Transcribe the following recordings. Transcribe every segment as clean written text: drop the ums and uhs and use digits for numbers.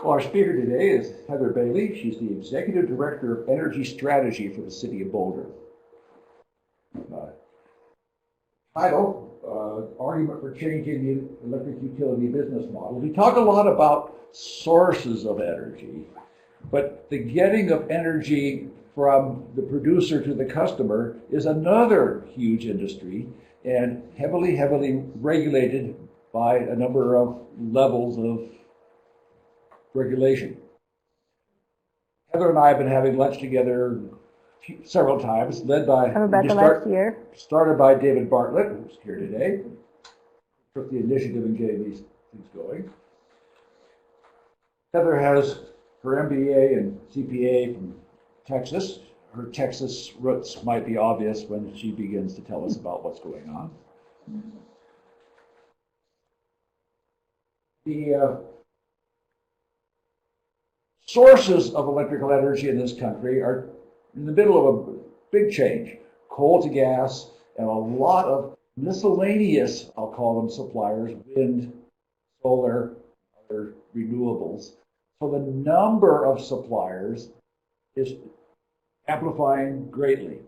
Our speaker today is Heather Bailey. She's the Executive Director of Energy Strategy for the City of Boulder. Title, Argument for Changing the Electric Utility Business Model. We talk a lot about sources of energy, but the getting of energy from the producer to the customer is another huge industry and heavily regulated by a number of levels of regulation. Heather and I have been having lunch together several times, led by started by David Bartlett, who's here today, took the initiative in getting these things going. Heather has her MBA and CPA from Texas. Her Texas roots might be obvious when she begins to tell us about what's going on. The sources of electrical energy in this country are in the middle of a big change. Coal to gas and a lot of miscellaneous, I'll call them suppliers, wind, solar, other renewables. So the number of suppliers is amplifying greatly.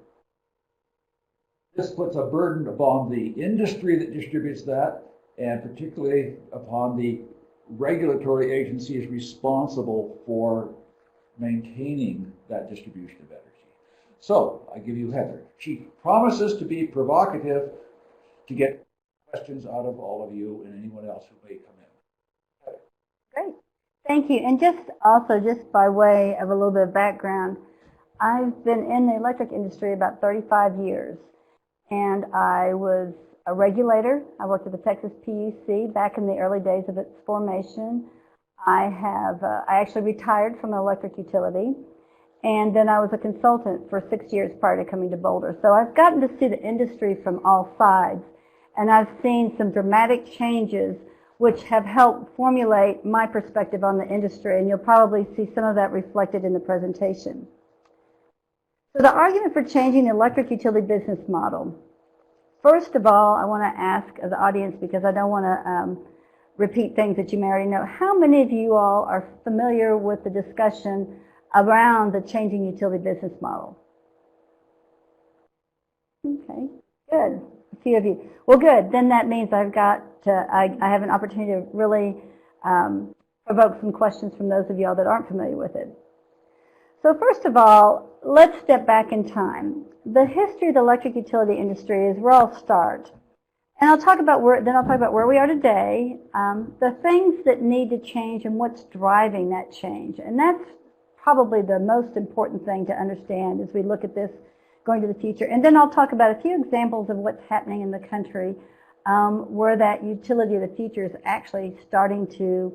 This puts a burden upon the industry that distributes that, and particularly upon the regulatory agencies responsible for maintaining that distribution of energy. So I give you Heather. She promises to be provocative to get questions out of all of you and anyone else who may come in. Heather. Great. Thank you. And just by way of a little bit of background, I've been in the electric industry about 35 years, and I was a regulator. I worked at the Texas PUC back in the early days of its formation. I actually retired from the electric utility, and then I was a consultant for 6 years prior to coming to Boulder. So I've gotten to see the industry from all sides, and I've seen some dramatic changes which have helped formulate my perspective on the industry, and you'll probably see some of that reflected in the presentation. So the argument for changing the electric utility business model. First of all, I want to ask the audience, because I don't want to repeat things that you may already know, how many of you all are familiar with the discussion around the changing utility business model? Okay, good. A few of you. Well, good. Then that means I have an opportunity to really provoke some questions from those of y'all that aren't familiar with it. So first of all, let's step back in time. The history of the electric utility industry is where I'll start. And I'll talk about where we are today, the things that need to change and what's driving that change. And that's probably the most important thing to understand as we look at this going to the future. And then I'll talk about a few examples of what's happening in the country where that utility of the future is actually starting to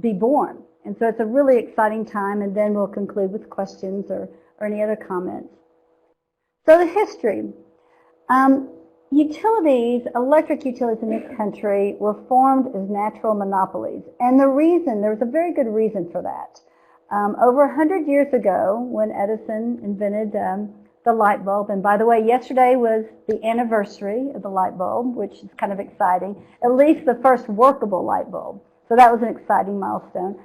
be born. And so it's a really exciting time, and then we'll conclude with questions or any other comments. So the history. Electric utilities in this country were formed as natural monopolies. And there's a very good reason for that. Over 100 years ago, when Edison invented the light bulb, and by the way, yesterday was the anniversary of the light bulb, which is kind of exciting, at least the first workable light bulb. So that was an exciting milestone.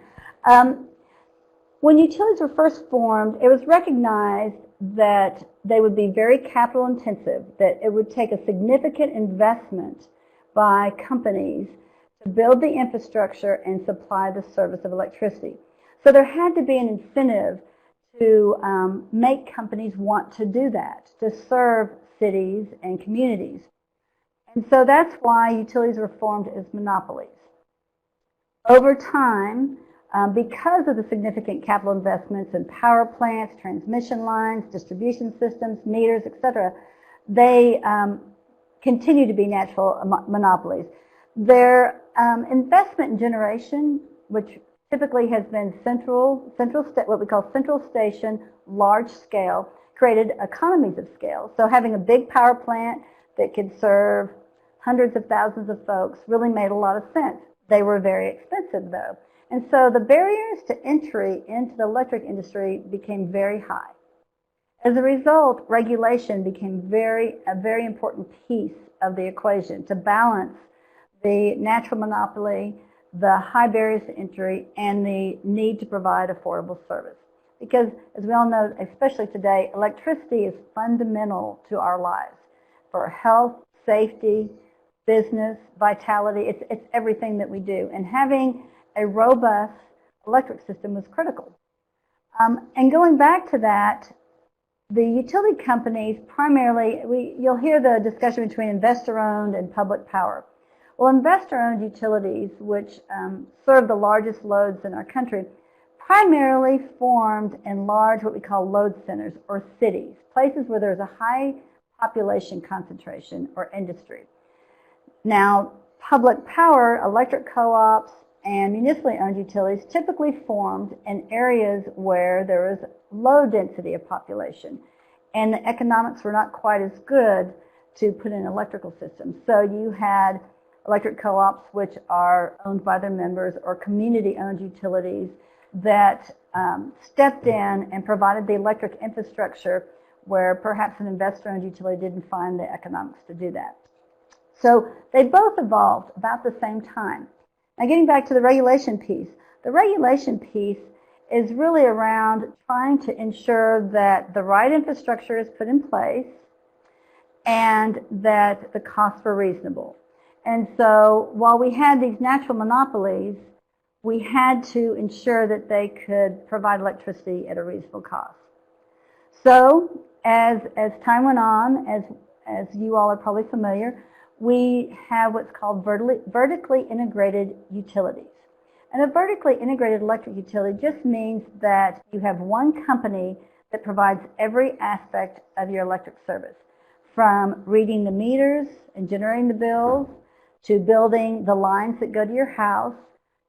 When utilities were first formed, it was recognized that they would be very capital intensive, that it would take a significant investment by companies to build the infrastructure and supply the service of electricity. So there had to be an incentive to make companies want to do that, to serve cities and communities. And so that's why utilities were formed as monopolies. Over time, because of the significant capital investments in power plants, transmission lines, distribution systems, meters, etc., they continue to be natural monopolies. Their investment in generation, which typically has been what we call central station, large scale, created economies of scale. So having a big power plant that could serve hundreds of thousands of folks really made a lot of sense. They were very expensive, though. And so the barriers to entry into the electric industry became very high. As a result, regulation became a very important piece of the equation to balance the natural monopoly, the high barriers to entry, and the need to provide affordable service. Because, as we all know, especially today, electricity is fundamental to our lives for health, safety, business, vitality. It's everything that we do. And having a robust electric system was critical. And going back to that, the utility companies primarily, you'll hear the discussion between investor-owned and public power. Well, investor-owned utilities, which serve the largest loads in our country, primarily formed in large, what we call load centers, or cities, places where there's a high population concentration or industry. Now, public power, electric co-ops, and municipally owned utilities typically formed in areas where there was low density of population, and the economics were not quite as good to put in electrical systems. So you had electric co-ops, which are owned by their members, or community-owned utilities that stepped in and provided the electric infrastructure where perhaps an investor-owned utility didn't find the economics to do that. So they both evolved about the same time. Now, getting back to the regulation piece, the regulation piece is really around trying to ensure that the right infrastructure is put in place and that the costs were reasonable. And so while we had these natural monopolies, we had to ensure that they could provide electricity at a reasonable cost. So as time went on, as you all are probably familiar, we have what's called vertically integrated utilities. And a vertically integrated electric utility just means that you have one company that provides every aspect of your electric service, from reading the meters and generating the bills, to building the lines that go to your house,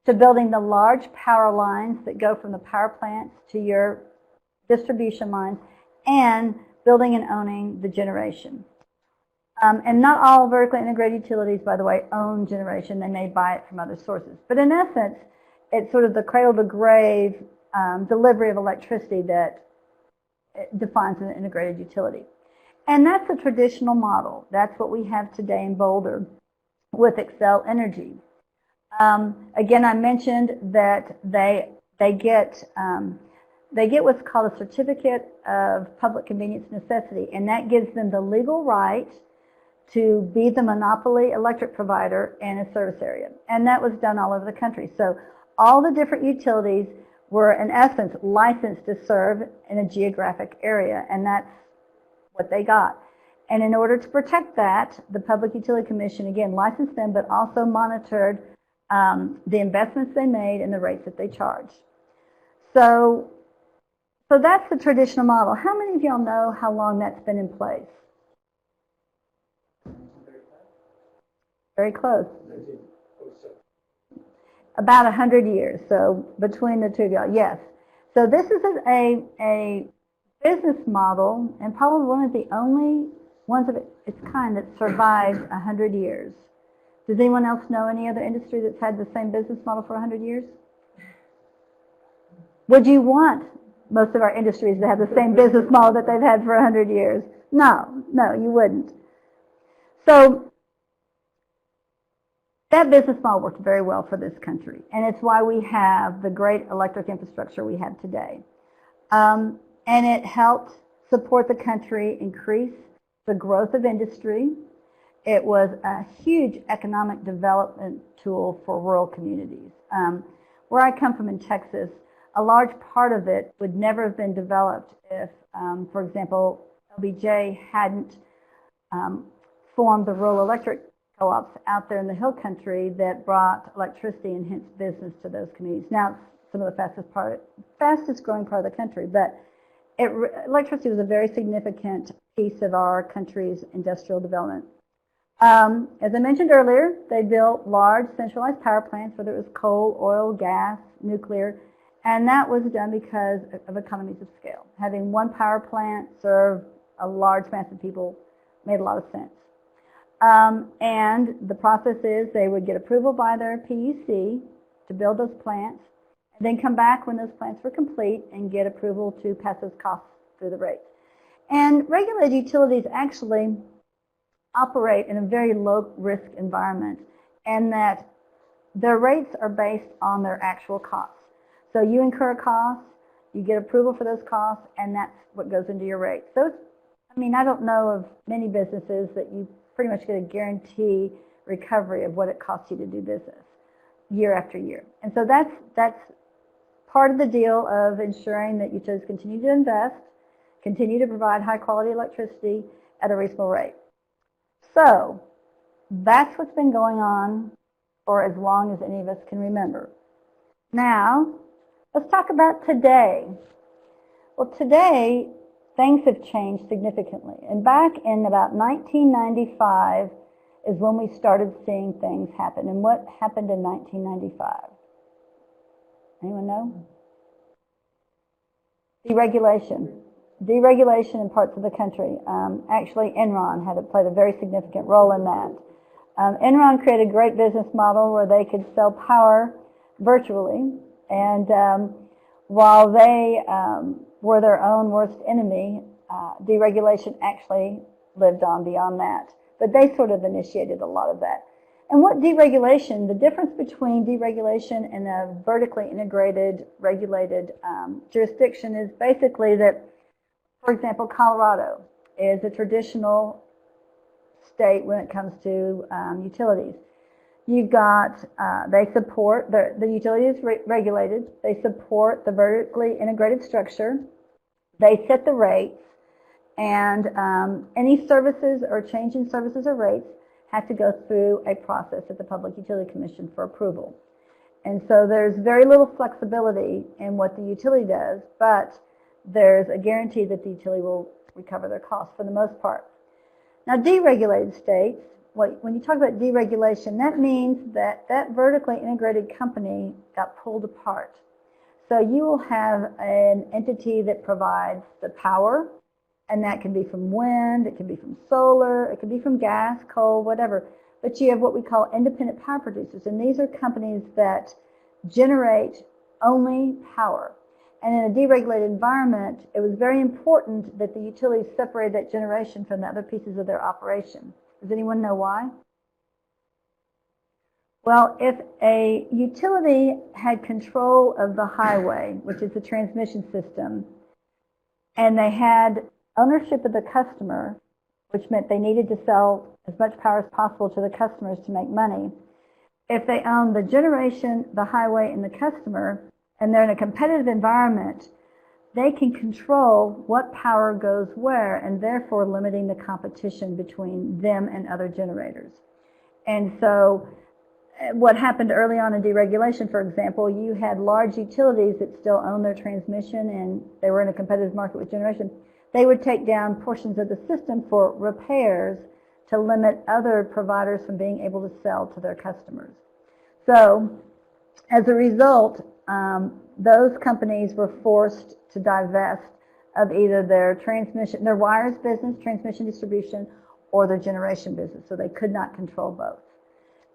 to building the large power lines that go from the power plants to your distribution lines, and building and owning the generation. And not all vertically integrated utilities, by the way, own generation. They may buy it from other sources. But in essence, it's sort of the cradle-to-grave delivery of electricity that defines an integrated utility. And that's the traditional model. That's what we have today in Boulder with Xcel Energy. Again, I mentioned that they get what's called a certificate of public convenience necessity, and that gives them the legal right to be the monopoly electric provider in a service area. And that was done all over the country. So all the different utilities were, in essence, licensed to serve in a geographic area, and that's what they got. And in order to protect that, the Public Utility Commission, again, licensed them, but also monitored the investments they made and the rates that they charged. So that's the traditional model. How many of y'all know how long that's been in place? Very close. About 100 years, so between the two of y'all, yes. So this is a business model, and probably one of the only ones of its kind that survived 100 years. Does anyone else know any other industry that's had the same business model for 100 years? Would you want most of our industries to have the same business model that they've had for 100 years? No, you wouldn't. So that business model worked very well for this country, and it's why we have the great electric infrastructure we have today. And it helped support the country, increase the growth of industry. It was a huge economic development tool for rural communities. Where I come from in Texas, a large part of it would never have been developed if, for example, LBJ hadn't formed the rural electric co-ops out there in the hill country that brought electricity and hence business to those communities. Now, it's some of the fastest growing part of the country, but electricity was a very significant piece of our country's industrial development. As I mentioned earlier, they built large centralized power plants, whether it was coal, oil, gas, nuclear, and that was done because of economies of scale. Having one power plant serve a large mass of people made a lot of sense. And the process is they would get approval by their PUC to build those plants, and then come back when those plants were complete and get approval to pass those costs through the rates. And regulated utilities actually operate in a very low-risk environment, and that their rates are based on their actual costs. So you incur a cost, you get approval for those costs, and that's what goes into your rates. Those, I mean, I don't know of many businesses that you pretty much get a guarantee recovery of what it costs you to do business year after year. And so that's part of the deal of ensuring that utilities continue to invest, continue to provide high quality electricity at a reasonable rate. So that's what's been going on for as long as any of us can remember. Now, let's talk about today. Well, today, things have changed significantly. And back in about 1995 is when we started seeing things happen. And what happened in 1995? Anyone know? Deregulation. Deregulation in parts of the country. Actually, Enron played a very significant role in that. Enron created a great business model where they could sell power virtually, and while they were their own worst enemy, deregulation actually lived on beyond that. But they sort of initiated a lot of that. And what deregulation, the difference between deregulation and a vertically integrated, regulated jurisdiction is basically that, for example, Colorado is a traditional state when it comes to utilities. You've got, they support, the utility is regulated, they support the vertically integrated structure, they set the rates, and any services or change in services or rates have to go through a process at the Public Utility Commission for approval. And so there's very little flexibility in what the utility does, but there's a guarantee that the utility will recover their costs for the most part. Now, deregulated states, when you talk about deregulation, that means that that vertically integrated company got pulled apart. So you will have an entity that provides the power, and that can be from wind, it can be from solar, it can be from gas, coal, whatever. But you have what we call independent power producers, and these are companies that generate only power. And in a deregulated environment, it was very important that the utilities separated that generation from the other pieces of their operation. Does anyone know why? Well, if a utility had control of the highway, which is the transmission system, and they had ownership of the customer, which meant they needed to sell as much power as possible to the customers to make money, if they own the generation, the highway, and the customer, and they're in a competitive environment, they can control what power goes where, and therefore limiting the competition between them and other generators. And so what happened early on in deregulation, for example, you had large utilities that still own their transmission and they were in a competitive market with generation. They would take down portions of the system for repairs to limit other providers from being able to sell to their customers. So as a result, those companies were forced to divest of either their transmission, their wires business, transmission distribution, or their generation business. So they could not control both.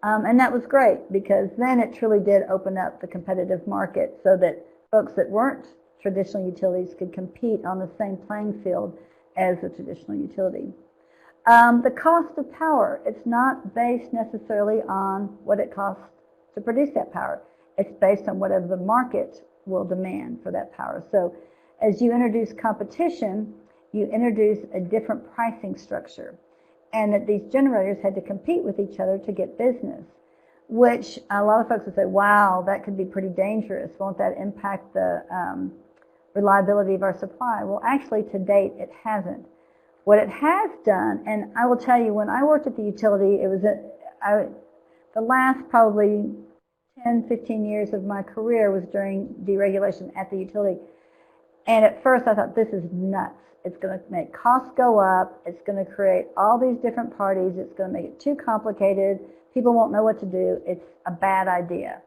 And that was great because then it truly did open up the competitive market so that folks that weren't traditional utilities could compete on the same playing field as the traditional utility. The cost of power, it's not based necessarily on what it costs to produce that power. It's based on whatever the market will demand for that power. So as you introduce competition, you introduce a different pricing structure. And that these generators had to compete with each other to get business, which a lot of folks would say, wow, that could be pretty dangerous. Won't that impact the reliability of our supply? Well, actually, to date, it hasn't. What it has done, and I will tell you, when I worked at the utility, it was the last probably 10, 15 years of my career was during deregulation at the utility. And at first I thought, this is nuts. It's going to make costs go up. It's going to create all these different parties. It's going to make it too complicated. People won't know what to do. It's a bad idea.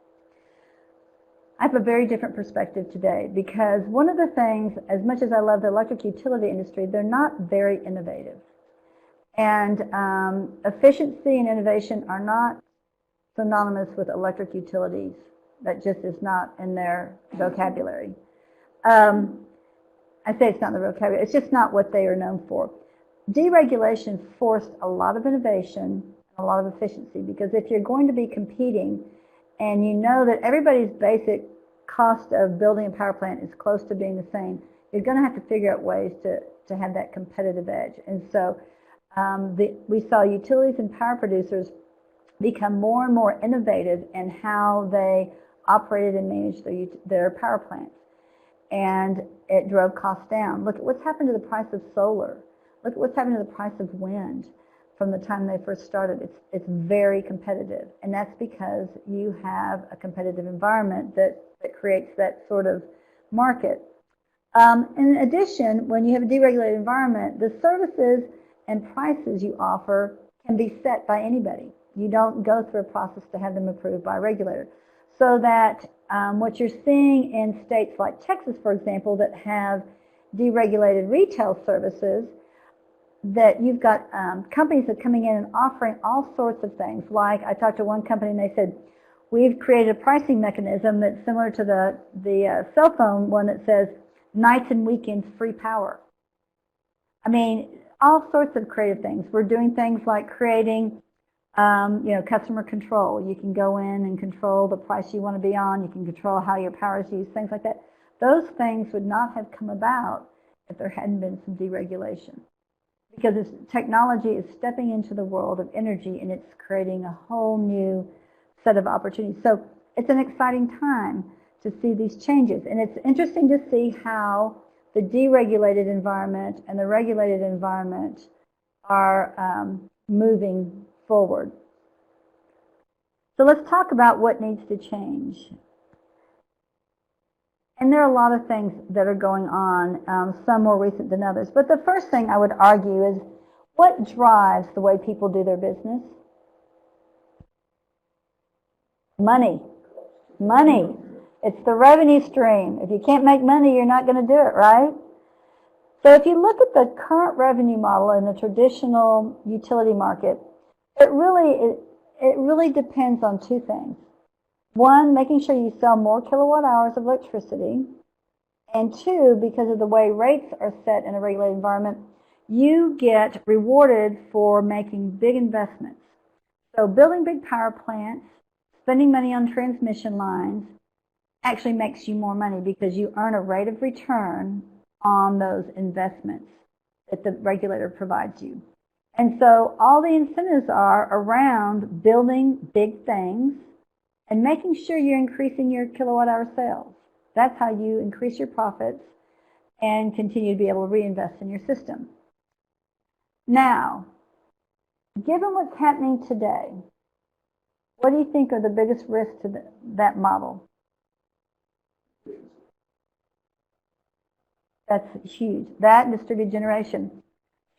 I have a very different perspective today because one of the things, as much as I love the electric utility industry, they're not very innovative. And efficiency and innovation are not synonymous with electric utilities. That just is not in their vocabulary. I say it's not in the vocabulary. It's just not what they are known for. Deregulation forced a lot of innovation and a lot of efficiency because if you're going to be competing and you know that everybody's basic cost of building a power plant is close to being the same, you're going to have to figure out ways to have that competitive edge. And so we saw utilities and power producers become more and more innovative in how they operated and managed their power plants. And it drove costs down. Look at what's happened to the price of solar. Look at what's happened to the price of wind from the time they first started. It's very competitive. And that's because you have a competitive environment that creates that sort of market. In addition, when you have a deregulated environment, the services and prices you offer can be set by anybody. You don't go through a process to have them approved by a regulator. So that what you're seeing in states like Texas, for example, that have deregulated retail services, that you've got companies that are coming in and offering all sorts of things. Like I talked to one company and they said, we've created a pricing mechanism that's similar to the cell phone one that says nights and weekends free power. I mean, all sorts of creative things. We're doing things like creating customer control. You can go in and control the price you want to be on. You can control how your power is used, things like that. Those things would not have come about if there hadn't been some deregulation. Because technology is stepping into the world of energy and it's creating a whole new set of opportunities. So it's an exciting time to see these changes. And it's interesting to see how the deregulated environment and the regulated environment are moving forward. So let's talk about what needs to change. And there are a lot of things that are going on, some more recent than others. But the first thing I would argue is, what drives the way people do their business? Money. Money. It's the revenue stream. If you can't make money, you're not going to do it, right? So if you look at the current revenue model in the traditional utility market, it really depends on two things. One, making sure you sell more kilowatt hours of electricity. And two, because of the way rates are set in a regulated environment, you get rewarded for making big investments. So building big power plants, spending money on transmission lines, actually makes you more money because you earn a rate of return on those investments that the regulator provides you. And so all the incentives are around building big things and making sure you're increasing your kilowatt hour sales. That's how you increase your profits and continue to be able to reinvest in your system. Now, given what's happening today, what do you think are the biggest risks to that model? That's huge. That and distributed generation.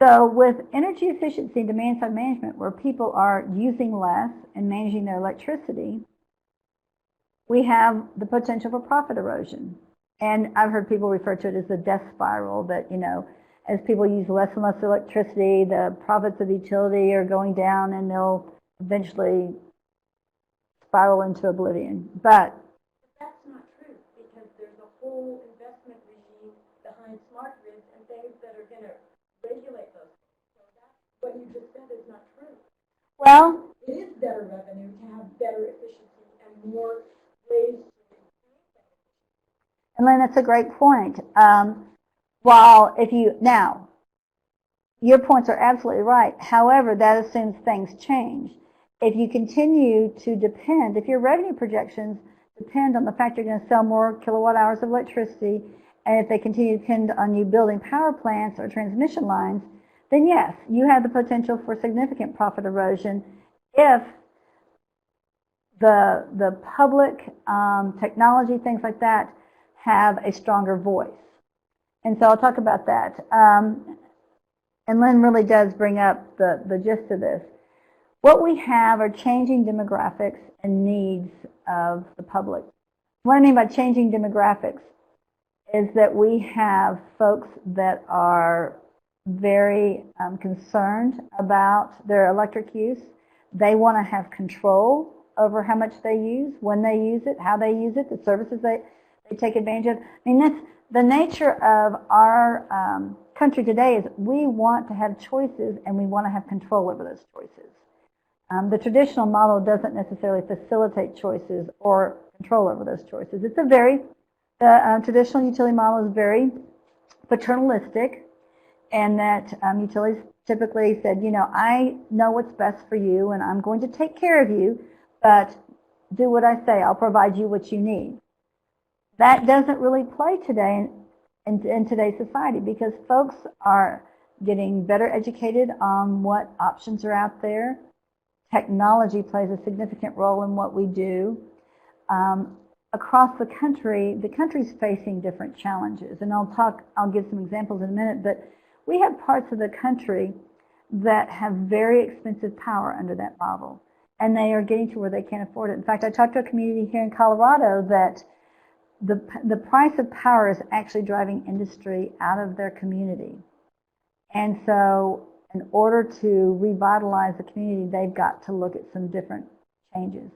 So with energy efficiency and demand side management, where people are using less and managing their electricity, we have the potential for profit erosion. And I've heard people refer to it as the death spiral, that, as people use less and less electricity, the profits of the utility are going down and they'll eventually spiral into oblivion. But that's not true, because there's a whole investment regime behind smart grids and things that are going to regulate those things. So that's what you just said is not true. Well, it is better revenue to have better efficiency and more ways to create that efficiency. And Lynn, that's a great point. Now, your points are absolutely right. However, that assumes things change. If you continue to depend, if your revenue projections depend on the fact you're going to sell more kilowatt hours of electricity, and if they continue to depend on you building power plants or transmission lines, then yes, you have the potential for significant profit erosion if the public, technology, things like that, have a stronger voice. And so I'll talk about that. And Lynn really does bring up the gist of this. What we have are changing demographics and needs of the public. What I mean by changing demographics is that we have folks that are very concerned about their electric use. They want to have control over how much they use, when they use it, how they use it, the services they take advantage of. I mean, that's the nature of our country today, is we want to have choices and we want to have control over those choices. The traditional model doesn't necessarily facilitate choices or control over those choices. It's the traditional utility model is very paternalistic, and that utilities typically said, I know what's best for you and I'm going to take care of you, but do what I say, I'll provide you what you need. That doesn't really play today in today's society, because folks are getting better educated on what options are out there. Technology plays a significant role in what we do. Across the country's facing different challenges, and I'll give some examples in a minute, but we have parts of the country that have very expensive power under that model, and they are getting to where they can't afford it. In fact, I talked to a community here in Colorado that the price of power is actually driving industry out of their community. And so in order to revitalize the community, they've got to look at some different changes.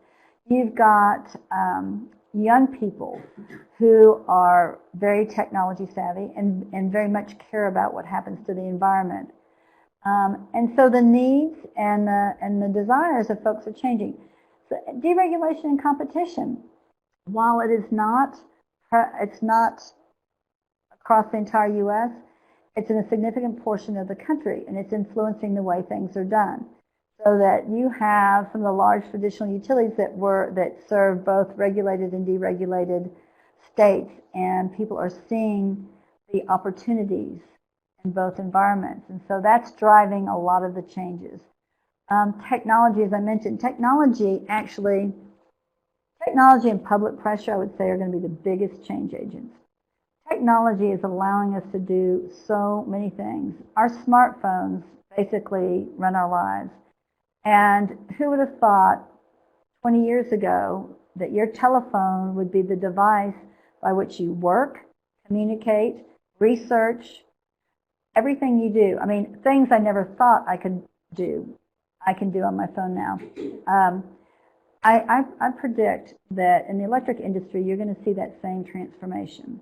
You've got young people who are very technology savvy and very much care about what happens to the environment. And so the needs and the desires of folks are changing. So deregulation and competition, while it's not across the entire U.S., it's in a significant portion of the country, and it's influencing the way things are done. So that you have some of the large traditional utilities that serve both regulated and deregulated states, and people are seeing the opportunities in both environments, and so that's driving a lot of the changes. Technology, as I mentioned, technology and public pressure, I would say, are going to be the biggest change agents. Technology is allowing us to do so many things. Our smartphones basically run our lives. And who would have thought 20 years ago that your telephone would be the device by which you work, communicate, research, everything you do. I mean, things I never thought I could do, I can do on my phone now. I predict that in the electric industry, you're going to see that same transformation.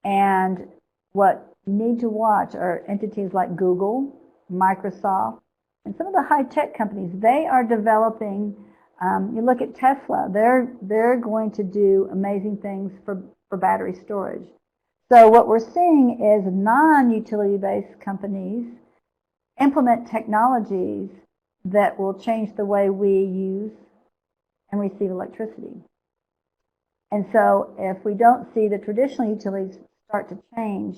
And what you need to watch are entities like Google, Microsoft, and some of the high-tech companies. They are developing, you look at Tesla, they're going to do amazing things for battery storage. So what we're seeing is non-utility-based companies implement technologies that will change the way we use and receive electricity. And so if we don't see the traditional utilities start to change,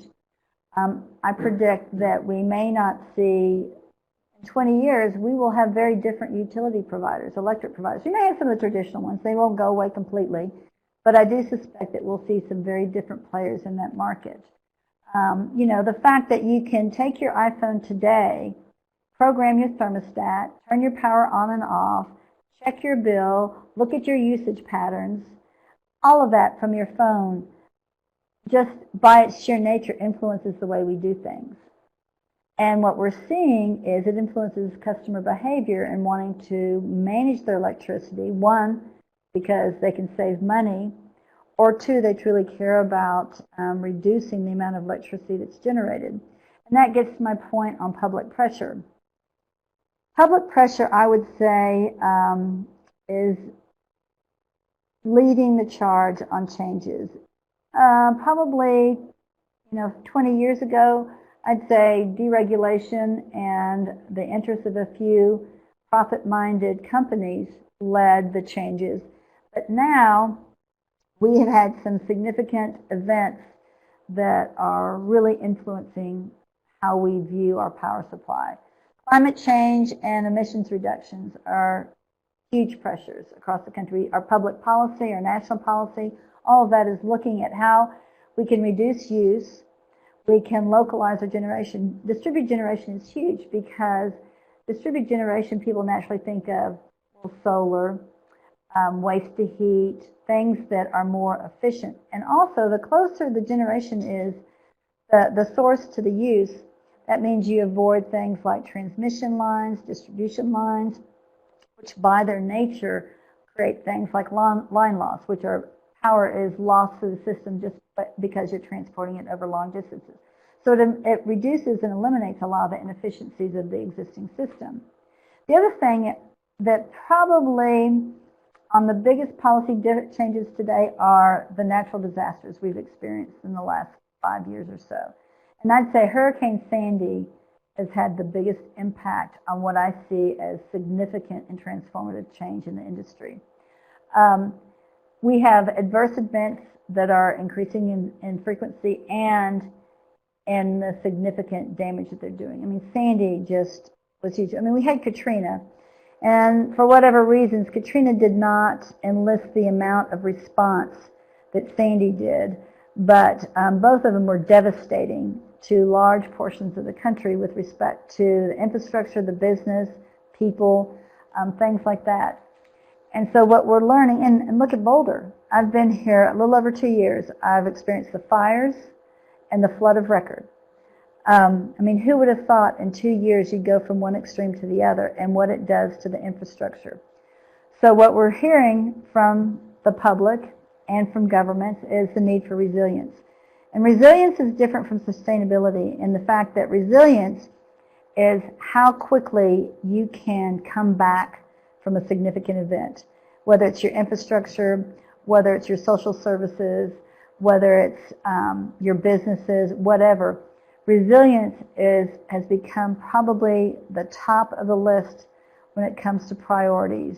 I predict that we may not see, in 20 years, we will have very different utility providers, electric providers. We may have some of the traditional ones. They won't go away completely. But I do suspect that we'll see some very different players in that market. The fact that you can take your iPhone today, program your thermostat, turn your power on and off, check your bill, look at your usage patterns, all of that from your phone, just by its sheer nature influences the way we do things. And what we're seeing is it influences customer behavior and wanting to manage their electricity. One, because they can save money, or two, they truly care about reducing the amount of electricity that's generated. And that gets to my point on public pressure. Public pressure, I would say, is leading the charge on changes. Probably, 20 years ago, I'd say deregulation and the interests of a few profit-minded companies led the changes. But now we have had some significant events that are really influencing how we view our power supply. Climate change and emissions reductions are huge pressures across the country. Our public policy, our national policy, all of that is looking at how we can reduce use, we can localize our generation. Distributed generation is huge because distributed generation, people naturally think of solar, waste to heat, things that are more efficient. And also, the closer the generation is the source to the use, that means you avoid things like transmission lines, distribution lines, which by their nature create things like line loss, which are power is lost through the system just because you're transporting it over long distances. So it reduces and eliminates a lot of the inefficiencies of the existing system. The other thing that probably on the biggest policy changes today are the natural disasters we've experienced in the last 5 years or so. And I'd say Hurricane Sandy has had the biggest impact on what I see as significant and transformative change in the industry. We have adverse events that are increasing in frequency and in the significant damage that they're doing. I mean, Sandy just was huge. I mean, we had Katrina, and for whatever reasons, Katrina did not enlist the amount of response that Sandy did, but both of them were devastating to large portions of the country with respect to the infrastructure, the business, people, things like that. And so what we're learning, and look at Boulder. I've been here a little over 2 years. I've experienced the fires and the flood of record. I mean, who would have thought in 2 years you'd go from one extreme to the other and what it does to the infrastructure? So what we're hearing from the public and from governments is the need for resilience. And resilience is different from sustainability in the fact that resilience is how quickly you can come back from a significant event, whether it's your infrastructure, whether it's your social services, whether it's your businesses, whatever. Resilience has become probably the top of the list when it comes to priorities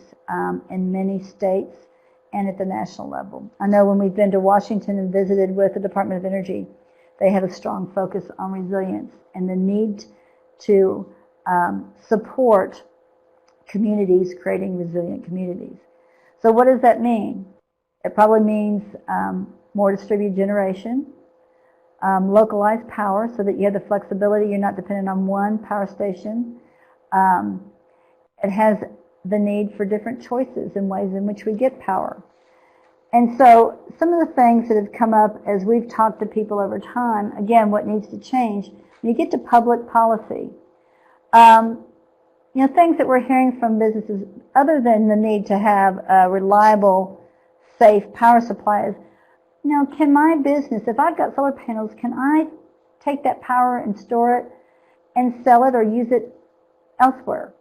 in many states and at the national level. I know when we've been to Washington and visited with the Department of Energy, they have a strong focus on resilience and the need to support communities creating resilient communities. So what does that mean? It probably means more distributed generation, localized power so that you have the flexibility, you're not dependent on one power station. It has the need for different choices in ways in which we get power. And so some of the things that have come up as we've talked to people over time, again, what needs to change, when you get to public policy, you know, things that we're hearing from businesses, other than the need to have a reliable, safe power supply, is, you know, can my business, if I've got solar panels, can I take that power and store it and sell it or use it elsewhere?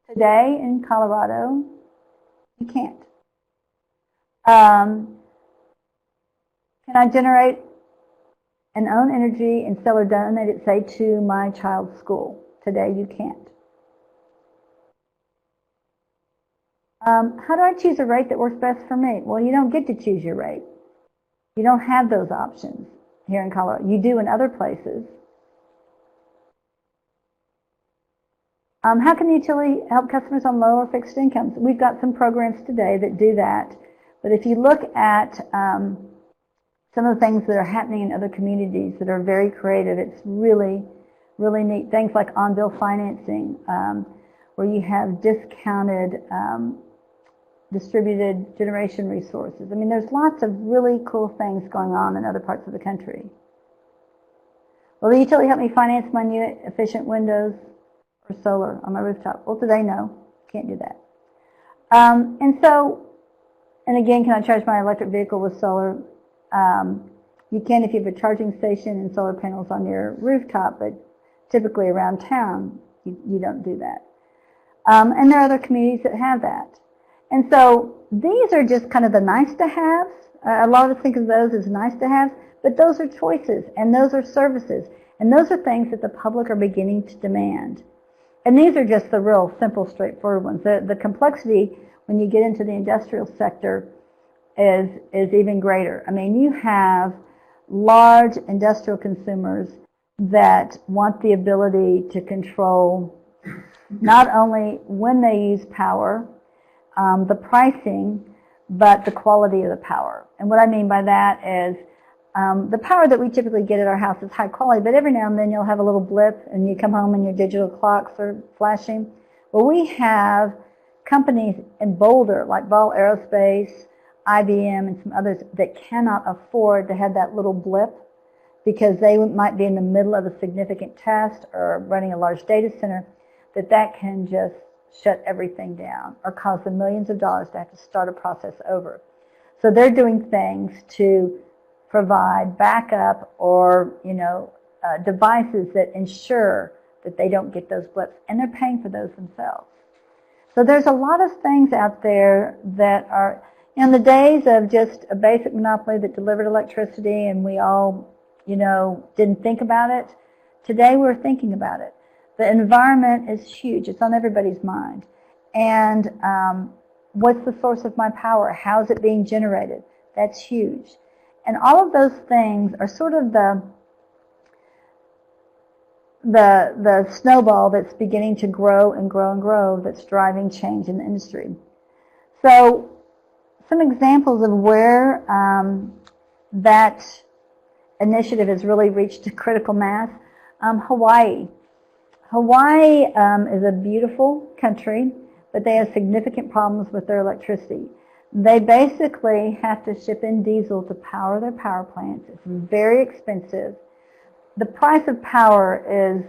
Today in Colorado, you can't. Can I generate and own energy and sell or donate it, say, to my child's school? Today you can't. How do I choose a rate that works best for me? Well, you don't get to choose your rate. You don't have those options here in Colorado. You do in other places. How can the utility help customers on low or fixed incomes? We've got some programs today that do that. But if you look at some of the things that are happening in other communities that are very creative, it's really, really neat. Things like on-bill financing, where you have discounted distributed generation resources. I mean, there's lots of really cool things going on in other parts of the country. Will the utility help me finance my new efficient windows or solar on my rooftop? Well, today, no. Can't do that. And again, can I charge my electric vehicle with solar? You can if you have a charging station and solar panels on your rooftop, but typically around town, you don't do that. And there are other communities that have that. And so these are just kind of the nice-to-haves. A lot of us think of those as nice-to-haves, but those are choices, and those are services, and those are things that the public are beginning to demand. And these are just the real simple, straightforward ones. The complexity when you get into the industrial sector is even greater. I mean, you have large industrial consumers that want the ability to control not only when they use power, the pricing, but the quality of the power. And what I mean by that is the power that we typically get at our house is high quality, but every now and then you'll have a little blip and you come home and your digital clocks are flashing. Well, we have companies in Boulder like Ball Aerospace, IBM, and some others that cannot afford to have that little blip because they might be in the middle of a significant test or running a large data center, that can just shut everything down or cause them millions of dollars to have to start a process over. So they're doing things to provide backup or, devices that ensure that they don't get those blips, and they're paying for those themselves. So there's a lot of things out there that are, in the days of just a basic monopoly that delivered electricity and we all, didn't think about it. Today we're thinking about it. The environment is huge. It's on everybody's mind. And what's the source of my power? How's it being generated? That's huge. And all of those things are sort of the snowball that's beginning to grow and grow and grow that's driving change in the industry. So some examples of where that initiative has really reached a critical mass. Hawaii. Hawaii is a beautiful country, but they have significant problems with their electricity. They basically have to ship in diesel to power their power plants. It's very expensive. The price of power is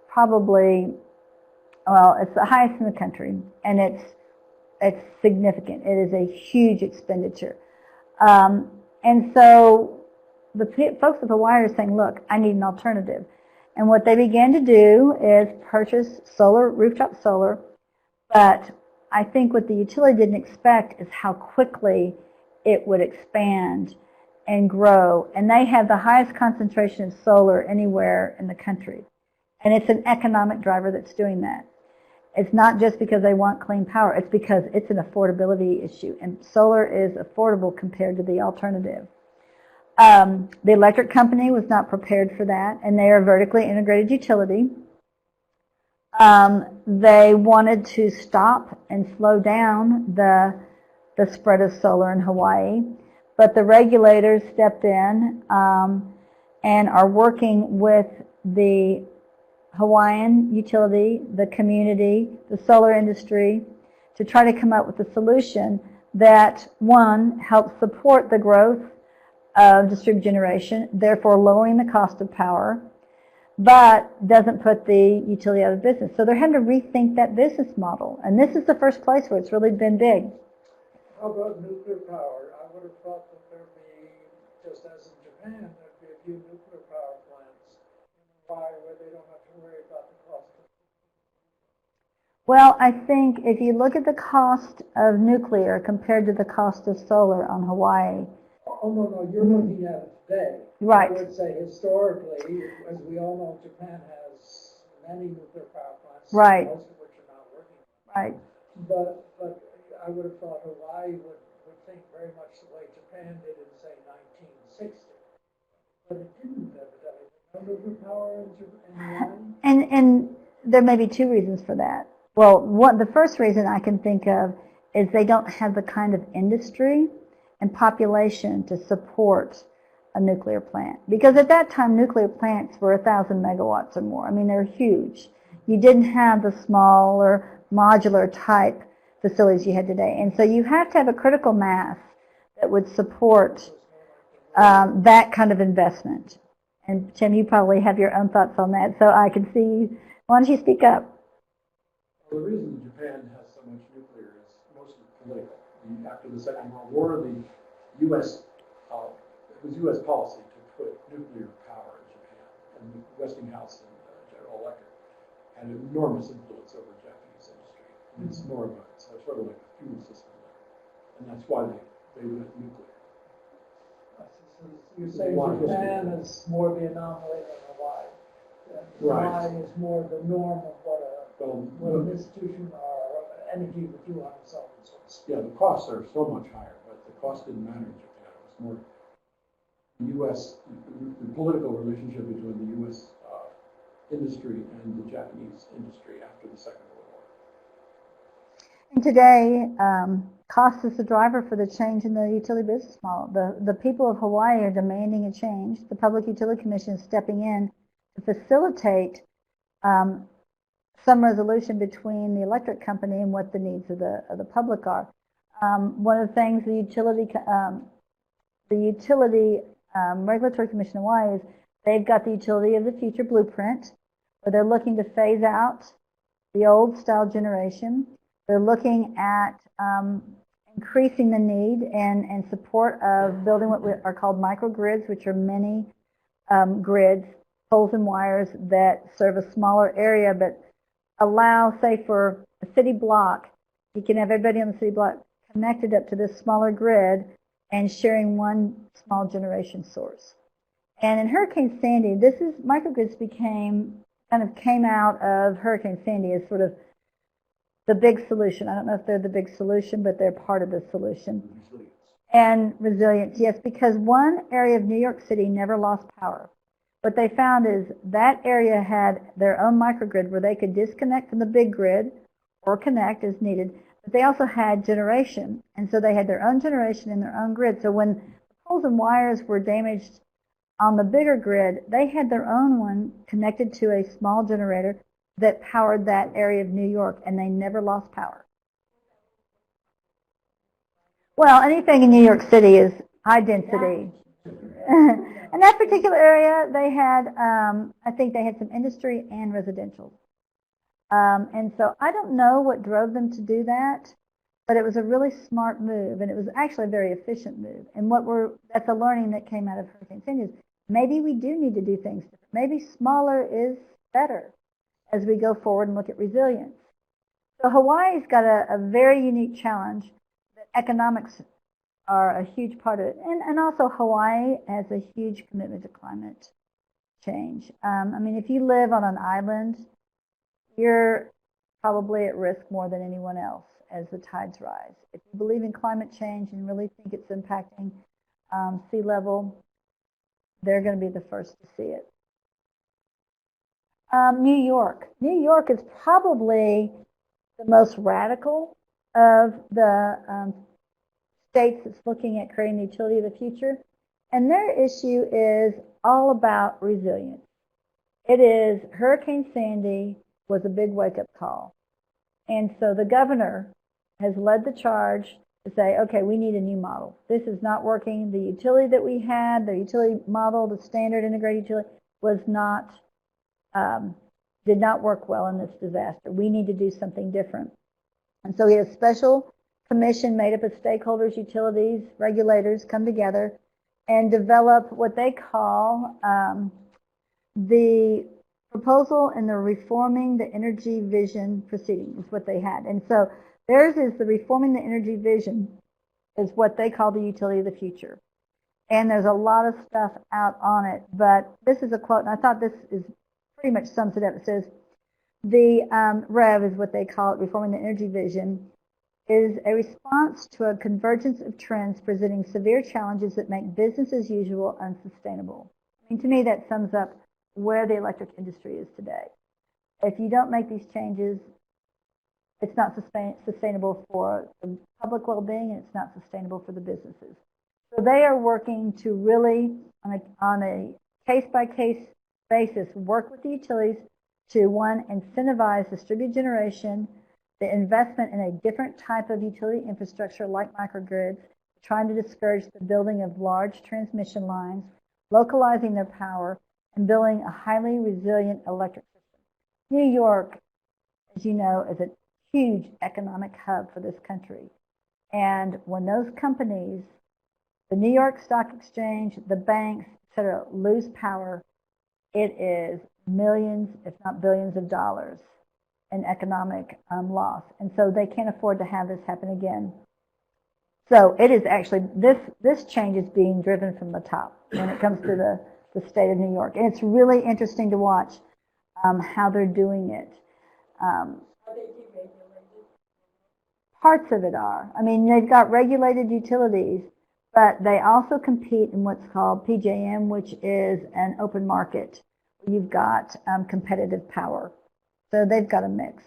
probably, it's the highest in the country, and it's significant. It is a huge expenditure. And so the folks of Hawaii are saying, look, I need an alternative. And what they began to do is purchase solar, rooftop solar, but I think what the utility didn't expect is how quickly it would expand and grow. And they have the highest concentration of solar anywhere in the country. And it's an economic driver that's doing that. It's not just because they want clean power. It's because it's an affordability issue. And solar is affordable compared to the alternative. The electric company was not prepared for that, and they are a vertically integrated utility. They wanted to stop and slow down the spread of solar in Hawaii, but the regulators stepped in and are working with the Hawaiian utility, the community, the solar industry, to try to come up with a solution that, one, helps support the growth of distributed generation, therefore lowering the cost of power, but doesn't put the utility out of business. So they're having to rethink that business model. And this is the first place where it's really been big. How about nuclear power? I would have thought that there'd be, just as in Japan, there'd be a few nuclear power plants in Hawaii where they don't have to worry about the cost. Well, I think if you look at the cost of nuclear compared to the cost of solar on Hawaii. Oh, no, you're looking at it today. Right. I would say historically, as we all know, Japan has many nuclear power plants, right, most of which are not working. Right. But I would have thought Hawaii would think very much the way Japan did in, say, 1960. But it didn't, evidently. No nuclear power in Hawaii? And there may be two reasons for that. Well, the first reason I can think of is they don't have the kind of industry and population to support a nuclear plant. Because at that time, nuclear plants were 1,000 megawatts or more. I mean, they're huge. You didn't have the small or modular type facilities you had today. And so you have to have a critical mass that would support that kind of investment. And Tim, you probably have your own thoughts on that, so I can see you. Why don't you speak up? Well, the reason Japan has so much nuclear is mostly political. After the Second World War, the U.S. It was U.S. policy to put nuclear power in Japan, and Westinghouse and General Electric had an enormous influence over Japanese industry. And it's more of a sort of like a fuel system there, and that's why they went nuclear. You're saying Japan is more the anomaly than Hawaii. Hawaii is more the norm of what an institution or energy would do on its own. Yeah, the costs are so much higher, but the cost didn't matter in Japan. It was more the U.S. the political relationship between the U.S. Industry and the Japanese industry after the Second World War. And today, cost is the driver for the change in the utility business model. The people of Hawaii are demanding a change. The Public Utility Commission is stepping in to facilitate some resolution between the electric company and what the needs of the public are. One of the things the Utility Regulatory Commission of Hawaii is they've got the Utility of the Future Blueprint, where they're looking to phase out the old style generation. They're looking at increasing the need and support of building what are called microgrids, which are many grids, poles and wires that serve a smaller area but allow, say, for a city block You can have everybody on the city block connected up to this smaller grid and sharing one small generation source. And in Hurricane Sandy, microgrids came out of Hurricane Sandy as sort of the big solution. I don't know if they're the big solution, but they're part of the solution. And resilience, yes, because one area of New York City never lost power. What they found is that area had their own microgrid where they could disconnect from the big grid or connect as needed, but they also had generation. And so they had their own generation and their own grid. So when poles and wires were damaged on the bigger grid, they had their own one connected to a small generator that powered that area of New York, and they never lost power. Well, anything in New York City is high density. In that particular area, they had, I think they had some industry and residential. And so I don't know what drove them to do that, but it was a really smart move, and it was actually a very efficient move. And that's a learning that came out of Hurricane Sandy is maybe we do need to do things different. Maybe smaller is better as we go forward and look at resilience. So Hawaii's got a very unique challenge that economics are a huge part of it. And also Hawaii has a huge commitment to climate change. I mean, if you live on an island, you're probably at risk more than anyone else as the tides rise. If you believe in climate change and really think it's impacting sea level, they're going to be the first to see it. New York. New York is probably the most radical of the states that's looking at creating the utility of the future. And their issue is all about resilience. It is Hurricane Sandy was a big wake-up call. And so the governor has led the charge to say, okay, we need a new model. This is not working. The utility that we had, the utility model, the standard integrated utility, was not, did not work well in this disaster. We need to do something different. And so he has a special commission made up of stakeholders, utilities, regulators come together and develop what they call the proposal in the Reforming the Energy Vision proceeding is what they had. And so theirs is the Reforming the Energy Vision is what they call the utility of the future. And there's a lot of stuff out on it, but this is a quote, and I thought this is pretty much sums it up. It says, the REV is what they call it, Reforming the Energy Vision, is a response to a convergence of trends presenting severe challenges that make business as usual unsustainable. I mean, to me, that sums up where the electric industry is today. If you don't make these changes, it's not sustainable for the public well-being, and it's not sustainable for the businesses. So they are working to really, on a case-by-case basis, work with the utilities to, one, incentivize distributed generation, the investment in a different type of utility infrastructure like microgrids, trying to discourage the building of large transmission lines, localizing their power, and building a highly resilient electric system. New York, as you know, is a huge economic hub for this country. And when those companies, the New York Stock Exchange, the banks, et cetera, lose power, it is millions, if not billions of dollars in economic loss. And so they can't afford to have this happen again. So it is actually, this change is being driven from the top when it comes to the state of New York. And it's really interesting to watch how they're doing it. Are they deregulated? Parts of it are. I mean, they've got regulated utilities, but they also compete in what's called PJM, which is an open market. You've got competitive power. So they've got a mix.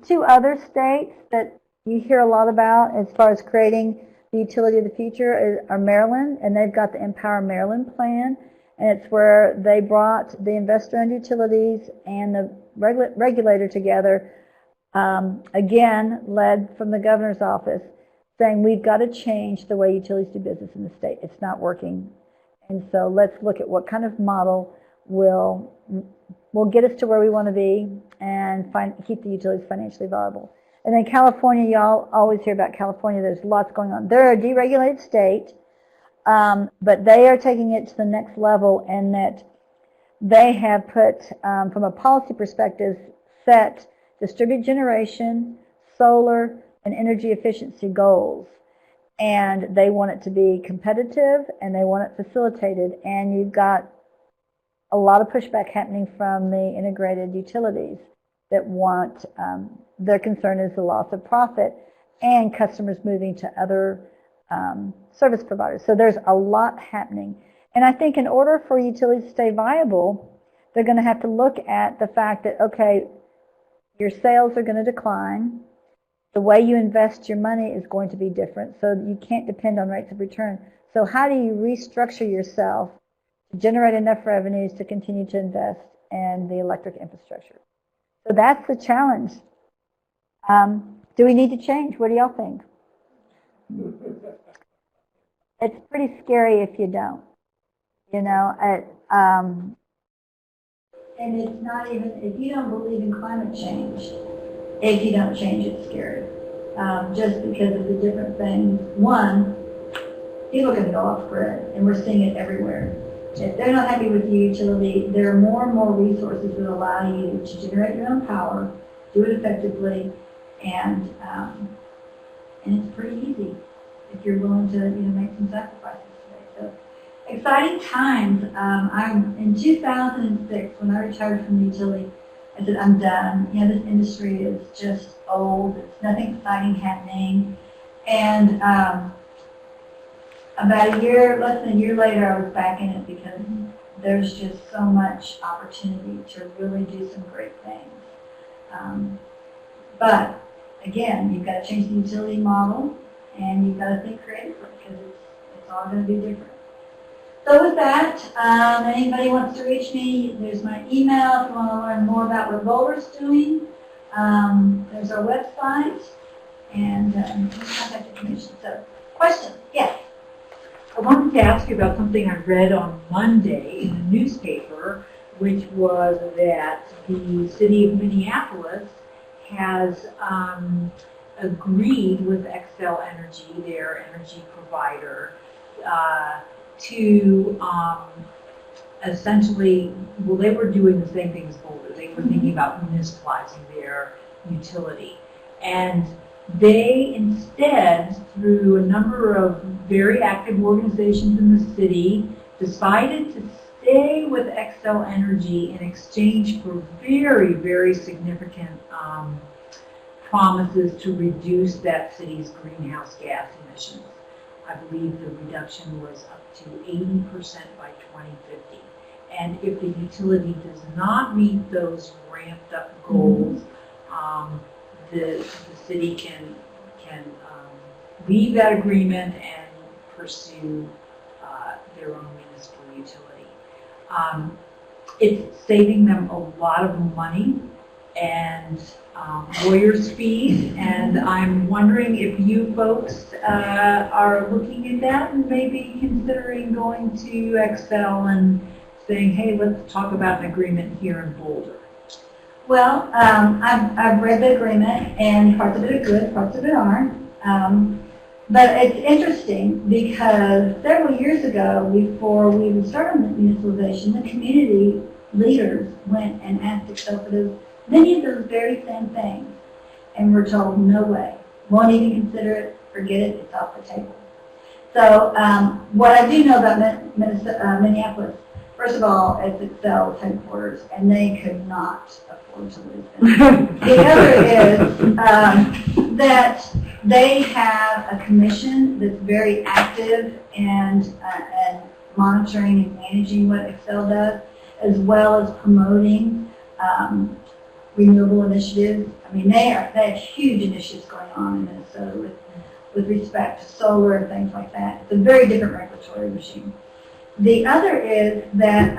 Two other states that you hear a lot about as far as creating the utility of the future are Maryland, and they've got the Empower Maryland plan, and it's where they brought the investor-owned utilities and the regulator together, again, led from the governor's office, saying we've got to change the way utilities do business in the state. It's not working. And so let's look at what kind of model will get us to where we want to be and keep the utilities financially viable. And then California, y'all always hear about California. There's lots going on. They're a deregulated state, but they are taking it to the next level, and that they have put, from a policy perspective, set distributed generation, solar, and energy efficiency goals. And they want it to be competitive, and they want it facilitated. And you've got a lot of pushback happening from the integrated utilities that want, their concern is the loss of profit and customers moving to other service providers. So there's a lot happening. And I think in order for utilities to stay viable, they're going to have to look at the fact that, okay, your sales are going to decline. The way you invest your money is going to be different, so you can't depend on rates of return. So how do you restructure yourself to generate enough revenues to continue to invest in the electric infrastructure? So that's the challenge. Do we need to change? What do y'all think? It's pretty scary if you don't. You know, and it's not even, if you don't believe in climate change, if you don't change, it's scary. Just because of the different things. One, people are going to go off grid, and we're seeing it everywhere. If they're not happy with the utility, there are more and more resources that allow you to generate your own power, do it effectively, and it's pretty easy if you're willing to, make some sacrifices today. So, exciting times. I'm in 2006 when I retired from the utility. I said, I'm done. This industry is just old. There's nothing exciting happening. And about less than a year later, I was back in it because there's just so much opportunity to really do some great things. But again, you've got to change the utility model, and you've got to think creatively because it's all going to be different. So with that, anybody wants to reach me, there's my email if you want to learn more about what Boulder's doing. There's our website and contact information. So, questions? Yes. I wanted to ask you about something I read on Monday in the newspaper, which was that the city of Minneapolis has agreed with Xcel Energy, their energy provider, to essentially, well, they were doing the same thing as Boulder. They were thinking about municipalizing their utility. And they instead, through a number of very active organizations in the city, decided to stay with Xcel Energy in exchange for very, very significant promises to reduce that city's greenhouse gas emissions. I believe the reduction was up to 80% by 2050. And if the utility does not meet those ramped up goals, the city can leave that agreement and pursue their own municipal utility. It's saving them a lot of money and lawyers' fees, and I'm wondering if you folks are looking at that and maybe considering going to Xcel and saying, hey, let's talk about an agreement here in Boulder. Well, I've read the agreement, and parts of it are good, parts of it aren't. But it's interesting because several years ago, before we even started municipalization, the community leaders went and asked Xcel for those, many of those very same things, and we're told, no way, won't even consider it, forget it, it's off the table. So what I do know about Minneapolis, first of all, it's Xcel's headquarters, and they could not afford to lose them. The other is that they have a commission that's very active and monitoring and managing what Xcel does, as well as promoting renewable initiatives. I mean, they have huge initiatives going on in Minnesota with respect to solar and things like that. It's a very different regulatory regime. The other is that,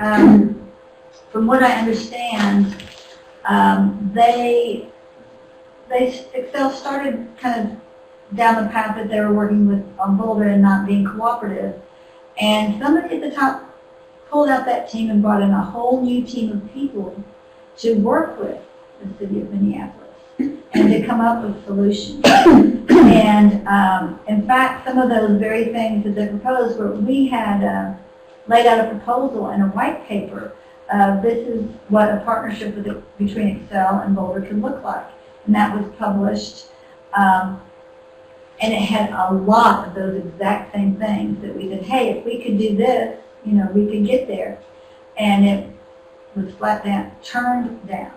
from what I understand, Xcel started kind of down the path that they were working with on Boulder and not being cooperative, and somebody at the top pulled out that team and brought in a whole new team of people to work with the city of Minneapolis and to come up with solutions. And in fact, some of those very things that they proposed were, we had laid out a proposal and a white paper this is what a partnership between Excel and Boulder can look like. And that was published, and it had a lot of those exact same things that we said, hey, if we could do this, we could get there. And it was flat down, turned down.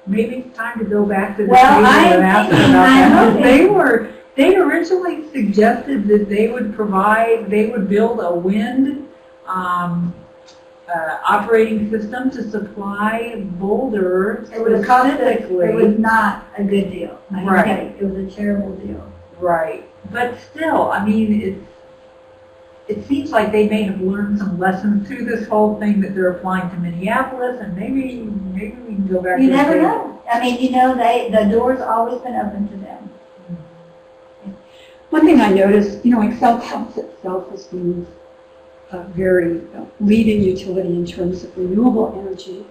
Maybe it's time to go back to the Well, table I and am ask thinking, about I'm that. hoping. They originally suggested that they would build a wind operating system to supply Boulder It was specifically. It was not a good deal. I can Right. tell you, it was a terrible deal. Right, but still, I mean, it seems like they may have learned some lessons through this whole thing that they're applying to Minneapolis, and maybe we can go back. You to the never table. know. I mean, the door's always been open to them. One thing I noticed, Excel touts itself as being a very leading utility in terms of renewable energy.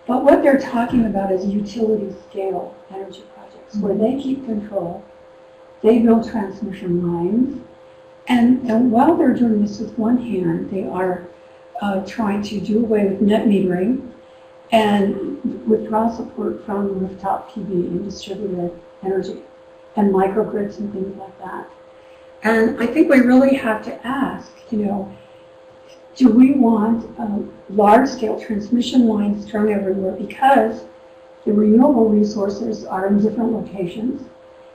But what they're talking about is utility scale energy projects where they keep control, they build transmission lines, and while they're doing this with one hand, they are trying to do away with net metering and withdraw support from rooftop PV and distributed energy and microgrids and things like that. And I think we really have to ask, do we want large-scale transmission lines strung everywhere because the renewable resources are in different locations?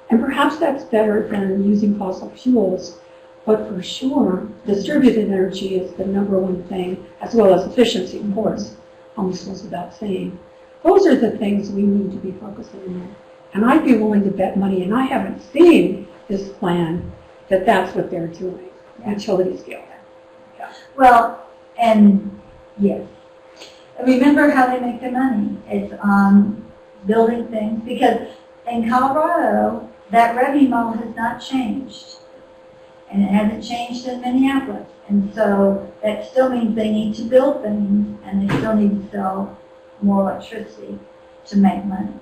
And perhaps that's better than using fossil fuels, but for sure, distributed energy is the number one thing, as well as efficiency, of course, almost goes without saying. Those are the things we need to be focusing on. And I'd be willing to bet money, and I haven't seen this plan, that that's what they're doing, utility scale. Well, and yes. Remember how they make their money. It's on building things, because in Colorado, that revenue model has not changed. And it hasn't changed in Minneapolis. And so that still means they need to build things, and they still need to sell more electricity to make money.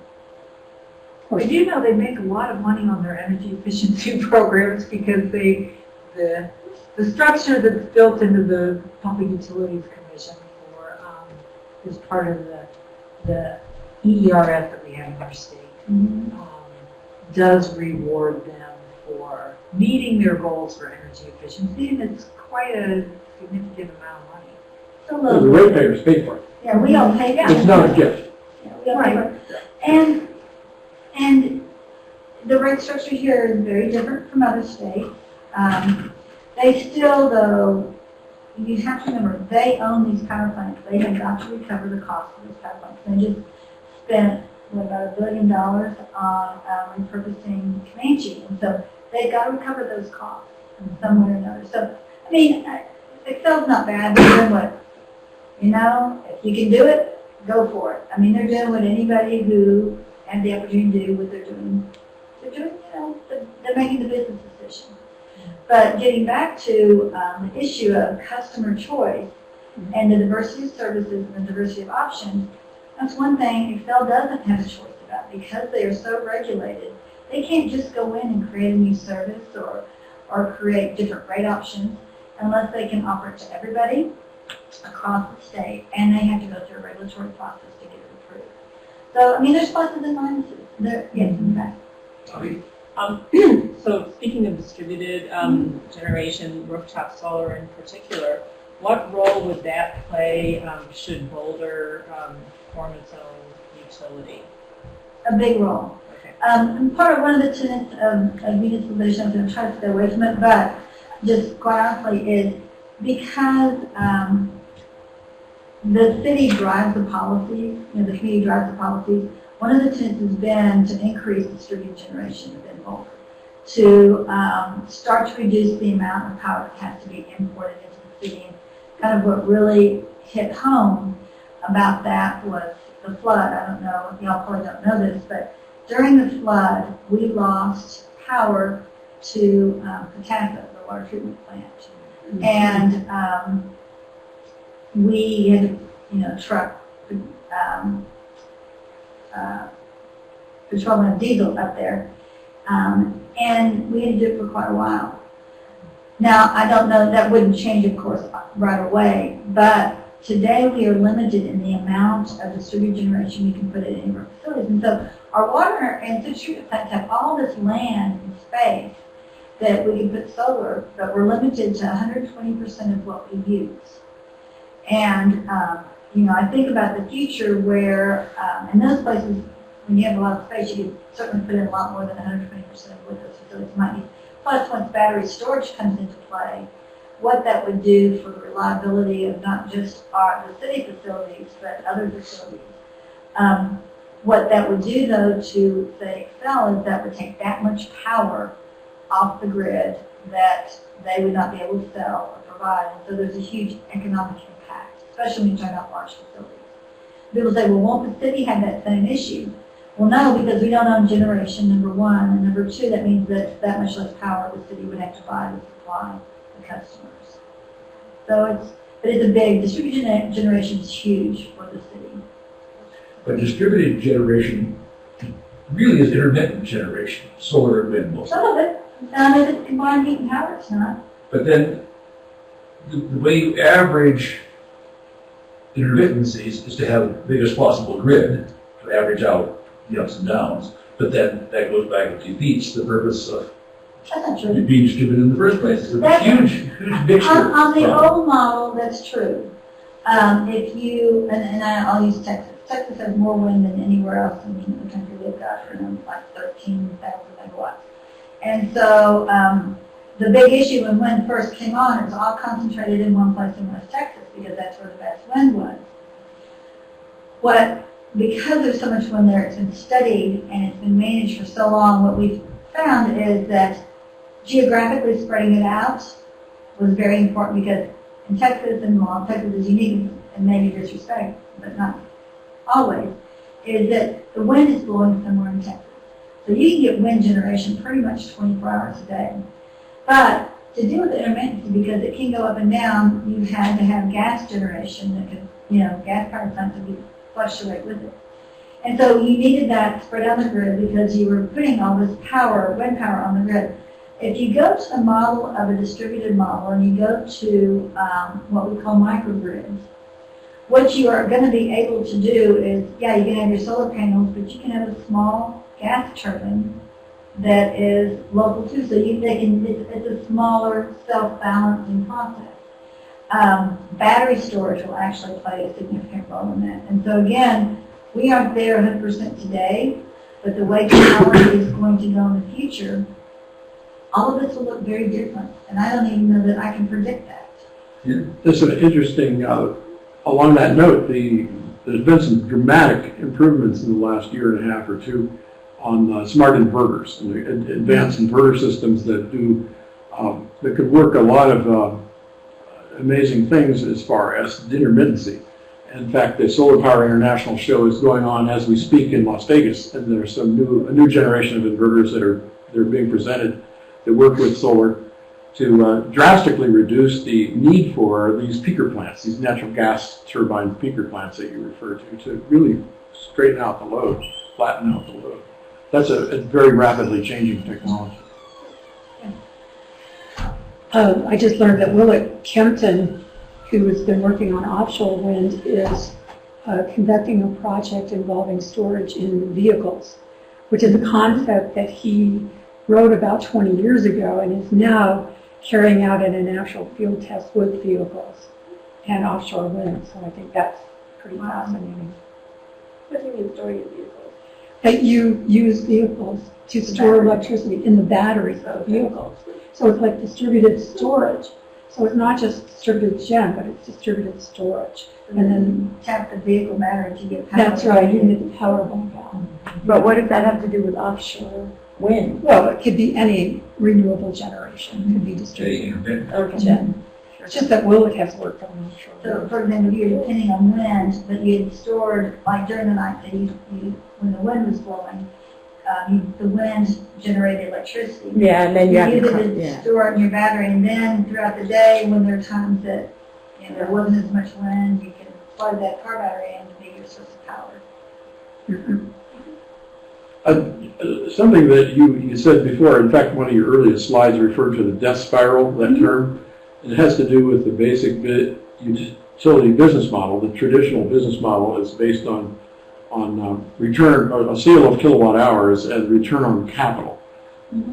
I do know they make a lot of money on their energy efficiency programs because the structure that's built into the Public Utilities Commission is part of the EERS that we have in our state. Does reward them for meeting their goals for energy efficiency, and it's quite a significant amount of money. So So the ratepayers pay for it. yeah, we don't pay that. It's not a gift. Yeah, we don't pay for it. And the rate structure here is very different from other states. They still, though, you have to remember, they own these power plants. They have got to recover the cost of these power plants. They just spent, about $1 billion on repurposing Comanche. And so they've got to recover those costs in some way or another. So, I mean, Excel's not bad. They're doing what, if you can do it, go for it. I mean, they're doing what anybody who has the opportunity to do what they're doing. They're doing, they're making the business decision. But getting back to the issue of customer choice and the diversity of services and the diversity of options, that's one thing Excel doesn't have a choice about because they are so regulated. They can't just go in and create a new service or create different rate options unless they can offer it to everybody across the state, and they have to go through a regulatory process to get it approved. So, I mean, there's pluses and minuses. Yes, in fact. So speaking of distributed generation, rooftop solar in particular, what role would that play should Boulder form its own utility? A big role. Okay. And part of one of the tenets of municipalization, I'm going to try to stay away from it, but just quite honestly is because the city drives the policies, the community drives the policies, one of the tenets has been to increase distributed generation within Boulder, to start to reduce the amount of power that has to be imported into the city. And kind of what really hit home about that was the flood. I don't know, y'all probably don't know this, but during the flood, we lost power to Patapsco, the water treatment plant. And we had to, truck petroleum diesel up there. And we had to do it for quite a while. Now, I don't know, that wouldn't change, of course, right away, but today we are limited in the amount of distributed generation we can put in any of our facilities. And so our water and distributed plants have all this land and space that we can put solar, but we're limited to 120% of what we use. And, I think about the future where, in those places, when you have a lot of space, you can certainly put in a lot more than 120% of what those facilities might need. Plus, once battery storage comes into play, what that would do for the reliability of not just the city facilities, but other facilities. What that would do, though, to, say, Excel, is that would take that much power off the grid that they would not be able to sell or provide. And so there's a huge economic impact, especially when you talk about large facilities. People say, well, won't the city have that same issue? Well, no, because we don't own generation, number one. And number two, that means that that much less power the city would have to buy to supply the customers. So it's a big, distributed generation is huge for the city. But distributed generation really is intermittent generation, solar and wind mostly. Some of it, if it's combined heat and power, it's not. But then the way you average intermittencies is to have the biggest possible grid to average out the ups and downs. But then that goes back and defeats the purpose of That's not true. being distributed in the first place. It's a huge mixture. On the problem. old model, that's true. If you, and I'll use Texas. Texas has more wind than anywhere else in the country. They've got, like 13,000 megawatts. And so the big issue when wind first came on, it was all concentrated in one place in West Texas because that's where the best wind was. Because there's so much wind there, it's been studied and it's been managed for so long, what we've found is that geographically spreading it out was very important because in Texas, and Texas is unique in many disrespects, but not always, is that the wind is blowing somewhere in Texas. So you can get wind generation pretty much 24 hours a day. But to deal with the intermittency, because it can go up and down, you had to have gas generation that could, gas power plants would fluctuate with it. And so you needed that spread on the grid because you were putting all this power, wind power on the grid. If you go to the model of a distributed model and you go to what we call microgrids, what you are going to be able to do is, you can have your solar panels, but you can have a small gas turbine that is local too. So it's a smaller self-balancing process. Battery storage will actually play a significant role in that. And so again, we aren't there 100% today, but the way technology is going to go in the future, all of this will look very different. And I don't even know that I can predict that. Yeah. This is interesting. Along that note, there's been some dramatic improvements in the last year and a half or two on smart inverters and advanced inverter systems that could work a lot of amazing things as far as intermittency. In fact, the Solar Power International show is going on as we speak in Las Vegas, and there's a new generation of inverters that are being presented that work with solar to drastically reduce the need for these peaker plants, these natural gas turbine peaker plants that you refer to really straighten out the load, flatten out the load. That's a very rapidly changing technology. I just learned that Willett Kempton, who has been working on offshore wind, is conducting a project involving storage in vehicles, which is a concept that he wrote about 20 years ago and is now carrying out in an actual field test with vehicles and offshore wind. So I think that's pretty fascinating. What do you mean storing in vehicles? That you use vehicles to store electricity in the batteries of vehicles. So it's like distributed storage. So it's not just distributed gen, but it's distributed storage. And then tap the vehicle battery to get power. That's right, you need the power bank out. But what does that have to do with offshore wind? Well, it could be any renewable generation. It could be distributed gen. It's just that Willett has worked on offshore So, wind. for example, you're depending on wind, but you had stored, like during the night, when the wind was blowing, the wind generated electricity. Yeah, and then you have to store it in your battery, and then throughout the day, when there are times that there wasn't as much wind, you can plug that car battery in to be your source of power. Something that you said before, in fact, one of your earliest slides referred to the death spiral, that term. And it has to do with the basic bit. utility business model. The traditional business model is based on return, a sale of kilowatt hours and return on capital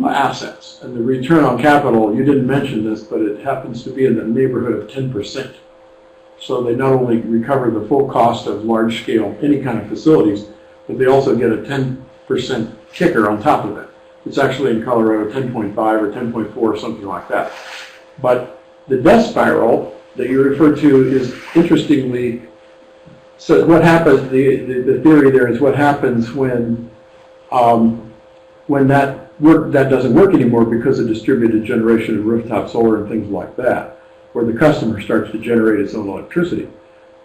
assets. And the return on capital, you didn't mention this, but it happens to be in the neighborhood of 10%. So they not only recover the full cost of large-scale, any kind of facilities, but they also get a 10% kicker on top of it. It's actually in Colorado 10.5 or 10.4 or something like that. But the death spiral that you referred to is interestingly, so what happens, the theory there is what happens when that doesn't work anymore because of distributed generation of rooftop solar and things like that, where the customer starts to generate its own electricity.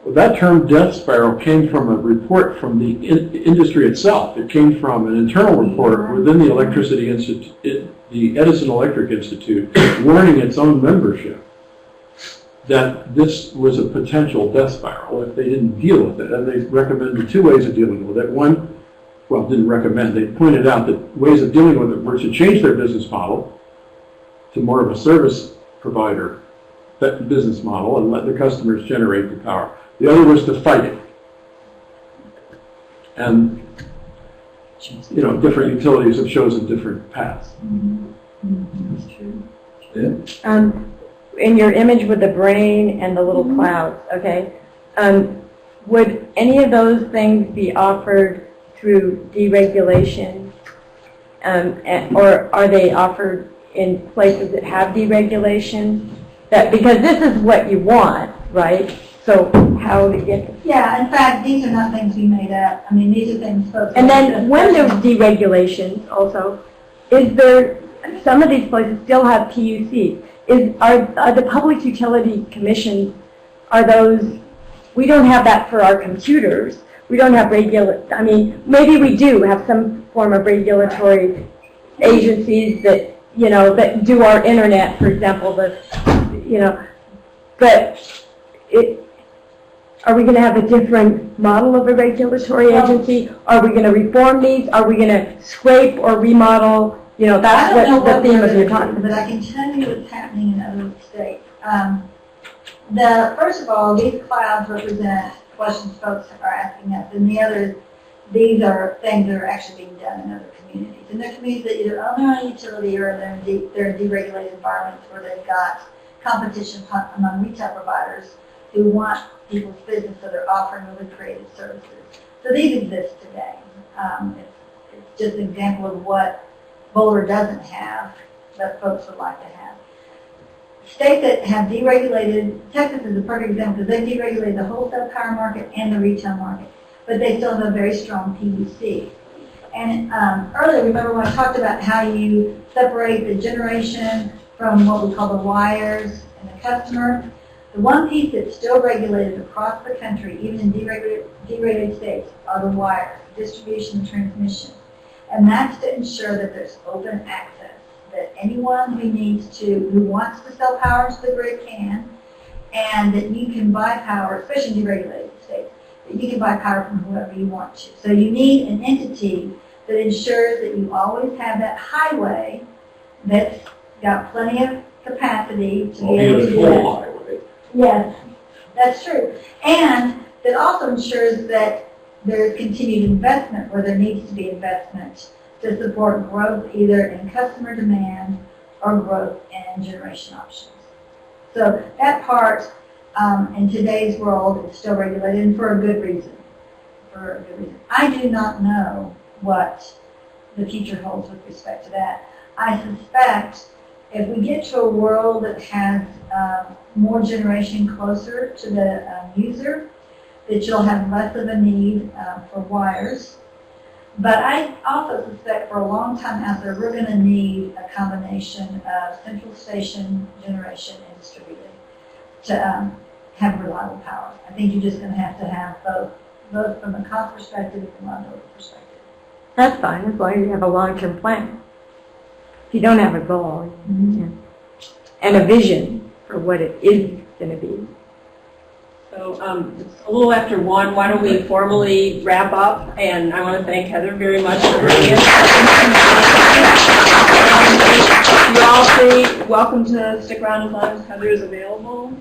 Well, that term death spiral came from a report from the industry itself. It came from an internal report within the Electricity Institute, the Edison Electric Institute, warning its own membership that this was a potential death spiral if they didn't deal with it. And they recommended two ways of dealing with it. One, well, didn't recommend, they pointed out that ways of dealing with it were to change their business model to more of a service provider business model and let the customers generate the power. The other was to fight it. And, you know, different utilities have chosen different paths. That's true. Yeah. In your image with the brain and the little clouds, okay, would any of those things be offered through deregulation, or are they offered in places that have deregulation? That because this is what you want, right? So how to get? Yeah, in fact, these are not things we made up. I mean, these are things folks. And then when there's deregulation, also, is there some of these places still have PUCs? Are the public utility commissions, are those, we don't have that for our computers. We don't have I mean, maybe we do have some form of regulatory agencies that, you know, that do our internet, for example, you know, but are we going to have a different model of a regulatory agency? Are we going to reform these? Are we going to scrape or remodel? You know, that's what the theme of your talk is. But I can tell you what's happening in other states. First of all, these clouds represent questions folks are asking us, and the others, these are things that are actually being done in other communities. And they're communities that either own their own utility or they're in deregulated environments where they've got competition among retail providers who want people's business, so they're offering really creative services. So these exist today. It's just an example of what Boulder doesn't have that folks would like to have. States that have deregulated, Texas is a perfect example because they've deregulated the wholesale power market and the retail market, but they still have a very strong PUC. And earlier, remember when I talked about how you separate the generation from what we call the wires and the customer? The one piece that's still regulated across the country, even in deregulated states, are the wires, distribution and transmission. And that's to ensure that there's open access, that anyone who wants to sell power to the grid can, and that you can buy power, especially in deregulated states, that you can buy power from whoever you want to. So you need an entity that ensures that you always have that highway that's got plenty of capacity to be able to do that. Yes, that's true. And that also ensures that there's continued investment where there needs to be investment to support growth either in customer demand or growth in generation options. So that part in today's world is still regulated, and for a good reason. I do not know what the future holds with respect to that. I suspect if we get to a world that has more generation closer to the user, that you'll have less of a need for wires. But I also suspect for a long time out there, we're going to need a combination of central station generation and distributed to have reliable power. I think you're just going to have both from a cost perspective and from a reliability perspective. That's fine, as long as you have a long-term plan. If you don't have a goal, and a vision for what it is going to be. So it's a little after 1. Why don't we formally wrap up? And I want to thank Heather very much for bringing us. You're all free. Welcome to stick around as long as Heather is available.